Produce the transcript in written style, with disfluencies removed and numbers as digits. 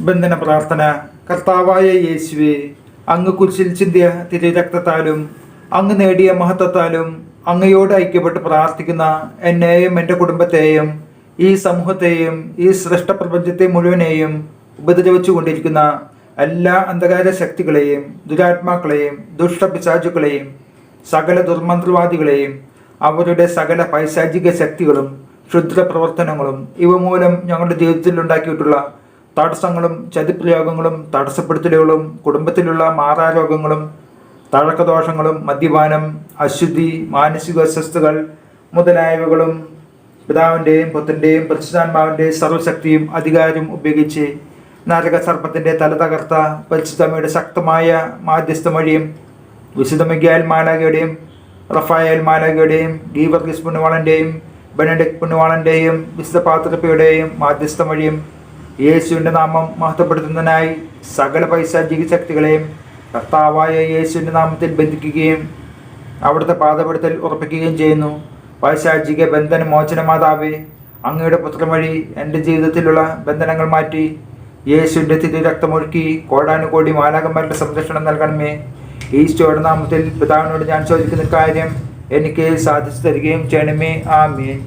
ബന്ധന പ്രാർത്ഥന. കർത്താവായ യേശുവേ, അങ്ങ് കുരിശിൽ ചിന്തിയ തിരുരക്തത്താലും അങ്ങ് നേടിയ മഹത്വത്താലും അങ്ങയോട് ഐക്യപ്പെട്ട് പ്രാർത്ഥിക്കുന്ന എന്നെയും എൻ്റെ കുടുംബത്തെയും ഈ സമൂഹത്തെയും ഈ സൃഷ്ടപ്രപഞ്ചത്തെ മുഴുവനെയും ഉപദ്രവിച്ചുകൊണ്ടിരിക്കുന്ന എല്ലാ അന്ധകാര ശക്തികളെയും ദുരാത്മാക്കളെയും ദുഷ്ടപിശാചുക്കളെയും സകല ദുർമന്ത്രവാദികളെയും അവരുടെ സകല പൈശാചിക ശക്തികളും ക്ഷുദ്ര പ്രവർത്തനങ്ങളും ഇവ മൂലം ഞങ്ങളുടെ ജീവിതത്തിൽ ഉണ്ടാക്കിയിട്ടുള്ള തടസ്സങ്ങളും ചതിപ്രയോഗങ്ങളും തടസ്സപ്പെടുത്തലുകളും കുടുംബത്തിലുള്ള മാറാരോഗങ്ങളും തഴക്കദോഷങ്ങളും മദ്യപാനം അശുദ്ധി മാനസിക അസ്വസ്ഥതകൾ മുതലായവകളും പിതാവിൻ്റെയും പുത്രൻ്റെയും പരിശുദ്ധാത്മാവിൻ്റെയും സർവ്വശക്തിയും അധികാരവും ഉപയോഗിച്ച് നരക സർപ്പത്തിൻ്റെ തല തകർത്ത പരിശുദ്ധമ്മയുടെ ശക്തമായ മാധ്യസ്ഥം വഴിയും വിശുദ്ധ മിഖായേൽ മാലാഖയുടെയും റഫായേൽ മാലാഖയുടെയും ഗീവർഗീസ് പുണ്യവാളൻ്റെയും ബെനഡിക്ട് പുണ്യവാളൻ്റെയും വിശുദ്ധ പാത്രിപ്പയുടെയും മാധ്യസ്ഥം വഴിയും യേശുവിൻ്റെ നാമം മഹത്വപ്പെടുത്തുന്നതിനായി സകല പൈശാചിക ശക്തികളെയും കർത്താവായ യേശുവിൻ്റെ നാമത്തിൽ ബന്ധിക്കുകയും അവിടുത്തെ പാദപ്പെടുത്തൽ ഉറപ്പിക്കുകയും ചെയ്യുന്നു. പൈശാചിക ബന്ധന മോചനമാതാവേ, അങ്ങയുടെ പുത്രൻ വഴി എൻ്റെ ജീവിതത്തിലുള്ള ബന്ധനങ്ങൾ മാറ്റി യേശുവിൻ്റെ തിരുരക്തമൊഴുക്കി കോടാനുകോടി മാലാഖമാരുടെ സംരക്ഷണം നൽകണമേ. ഈശോയുടെ നാമത്തിൽ പിതാവിനോട് ഞാൻ ചോദിക്കുന്ന കാര്യം എനിക്ക് സാധിച്ചു തരികയും ചെയ്യണമേ. ആമേൻ.